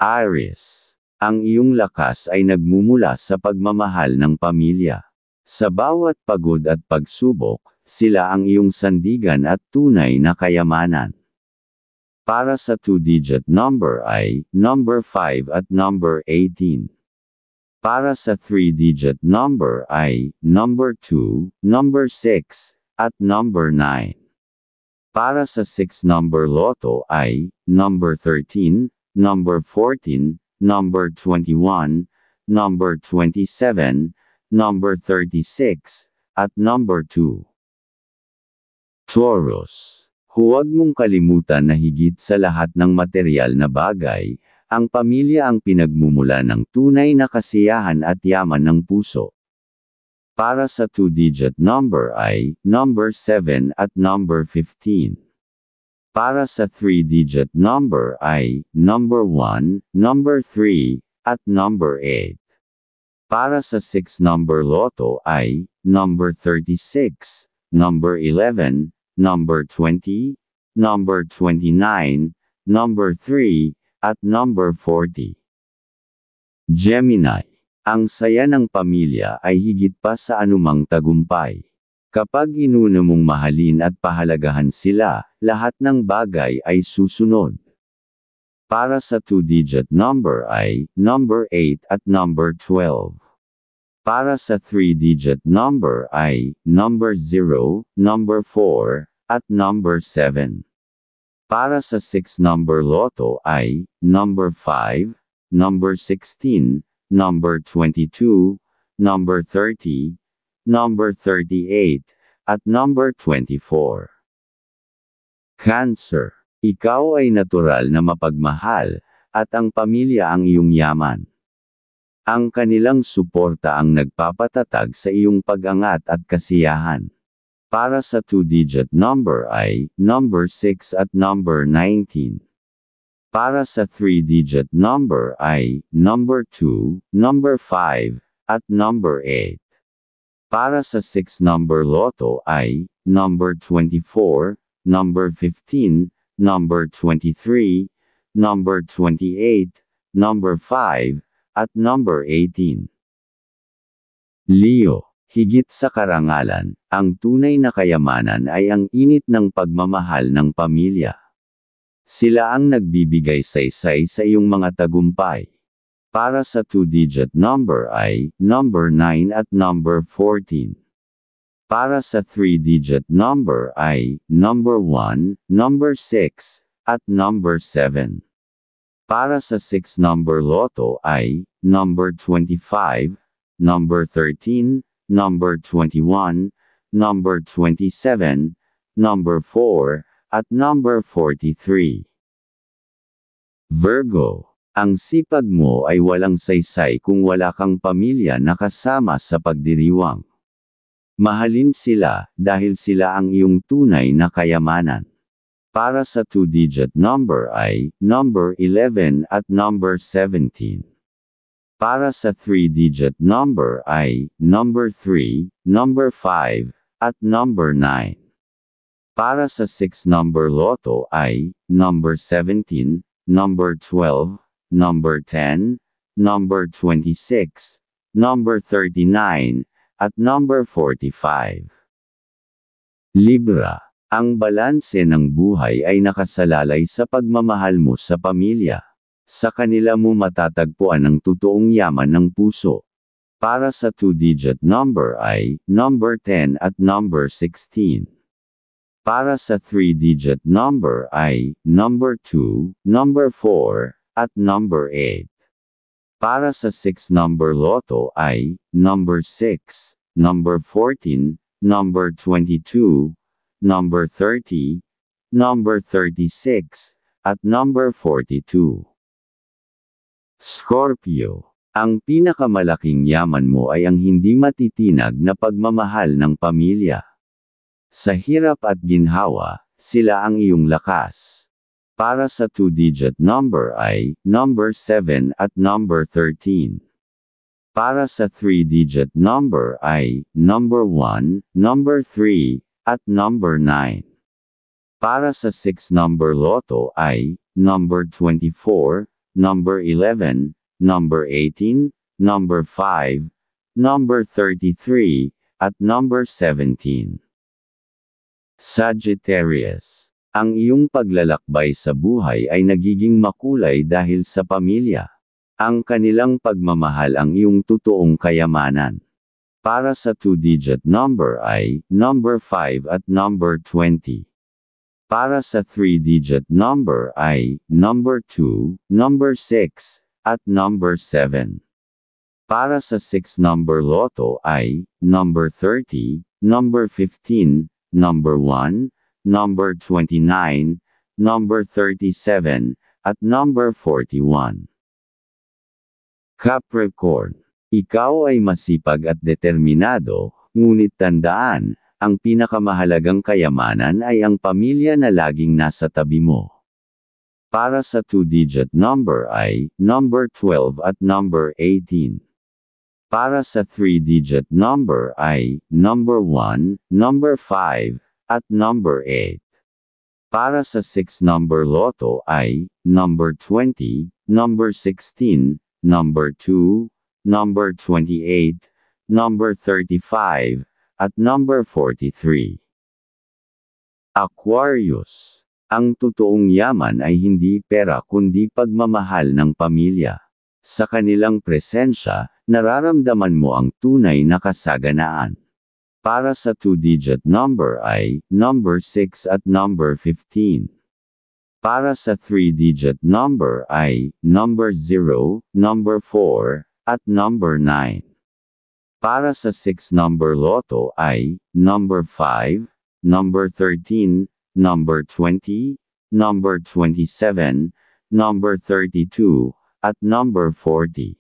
Aries. Ang iyong lakas ay nagmumula sa pagmamahal ng pamilya. Sa bawat pagod at pagsubok, sila ang iyong sandigan at tunay na kayamanan. Para sa 2-digit number ay number 5 at number 18. Para sa 3-digit number ay number 2, number 6, at number 9. Para sa 6-number loto ay number 13, number 14, number 21, number 27, number 36, at number 2. Taurus. Huwag mong kalimutan na higit sa lahat ng material na bagay, ang pamilya ang pinagmumula ng tunay na kasiyahan at yaman ng puso. Para sa 2-digit number ay number 7 at number 15. Para sa 3-digit number ay number 1, number 3, at number 8. Para sa 6-number loto ay number 36, number 11, number 20, number 29, number 3, at number 40. Gemini. Ang saya ng pamilya ay higit pa sa anumang tagumpay. Kapag inuna mong mahalin at pahalagahan sila, lahat ng bagay ay susunod. Para sa 2-digit number ay number 8 at number 12. Para sa 3-digit number ay number 0, number 4, at number 7. Para sa 6-number loto ay number 5, number 16, number 22, number 30, number 38, at number 24. Cancer. Ikaw ay natural na mapagmahal, at ang pamilya ang iyong yaman. Ang kanilang suporta ang nagpapatatag sa iyong pag-angat at kasiyahan. Para sa 2-digit number ay number 6 at number 19. Para sa 3-digit number ay number 2, number 5, at number 8. Para sa 6-number loto ay number 24, number 15, number 23, number 28, number 5, at number 18. Leo. Higit sa karangalan, ang tunay na kayamanan ay ang init ng pagmamahal ng pamilya. Sila ang nagbibigay saysay sa iyong mga tagumpay. Para sa 2-digit number ay number 9 at number 14. Para sa 3-digit number ay number 1, number 6, at number 7. Para sa 6-number loto ay number 25, number 13, number 21, number 27, number 4, at number 43. Virgo. Ang sipag mo ay walang saysay kung wala kang pamilya na kasama sa pagdiriwang. Mahalin sila, dahil sila ang iyong tunay na kayamanan. Para sa 2-digit number ay number 11 at number 17. Para sa 3-digit number ay number 3, number 5, at number 9. Para sa 6-number loto ay number 17, number 12, number 10, number 26, number 39, at number 45. Libra. Ang balanse ng buhay ay nakasalalay sa pagmamahal mo sa pamilya. Sa kanila mo matatagpuan ang totoong yaman ng puso. Para sa 2-digit number ay number 10 at number 16. Para sa 3-digit number ay number 2, number 4, at number 8. Para sa 6-number loto ay number 6, number 14, number 22, number 30, number 36, at number 42. Scorpio. Ang pinakamalaking yaman mo ay ang hindi matitinag na pagmamahal ng pamilya. Sa hirap at ginhawa, sila ang iyong lakas. Para sa 2-digit number ay number 7 at number 13. Para sa 3-digit number ay number 1, number 3, at number 9. Para sa 6-number loto ay number 24, number 11, number 18, number 5, number 33, at number 17. Sagittarius. Ang iyong paglalakbay sa buhay ay nagiging makulay dahil sa pamilya. Ang kanilang pagmamahal ang iyong totoong kayamanan. Para sa 2-digit number ay number 5 at number 20. Para sa 3-digit number ay number 2, number 6, at number 7. Para sa 6-number loto ay number 30, number 15, number 1, number 29, number 37, at number 41. Capricorn. Ikaw ay masipag at determinado, ngunit tandaan, ang pinakamahalagang kayamanan ay ang pamilya na laging nasa tabi mo. Para sa 2-digit number ay number 12 at number 18. Para sa 3-digit number ay number 1, number 5, at number 8. Para sa 6-number loto ay number 20, number 16, number 2, number 28, number 35, at number 43. Aquarius. Ang totoong yaman ay hindi pera kundi pagmamahal ng pamilya. Sa kanilang presensya, nararamdaman mo ang tunay na kasaganaan. Para sa 2-digit number ay number 6 at number 15. Para sa 3-digit number ay number 0, number 4, at number 9. Para sa 6-number loto ay number 5, number 13, number 20, number 27, number 32, at number 40.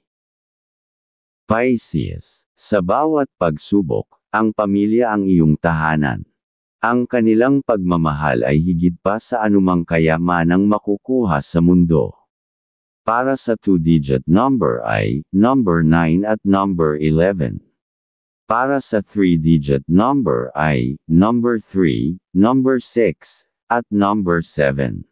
Pisces. Sa bawat pagsubok, ang pamilya ang iyong tahanan. Ang kanilang pagmamahal ay higit pa sa anumang kayamanang makukuha sa mundo. Para sa 2-digit number ay number 9 at number 11. Para sa 3-digit number ay number 3, number 6, at number 7.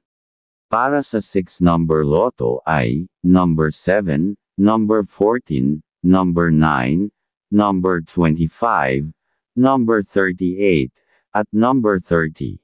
Para sa 6-number loto ay number 7, number 14, number 9, number 25, number 38, at number 30.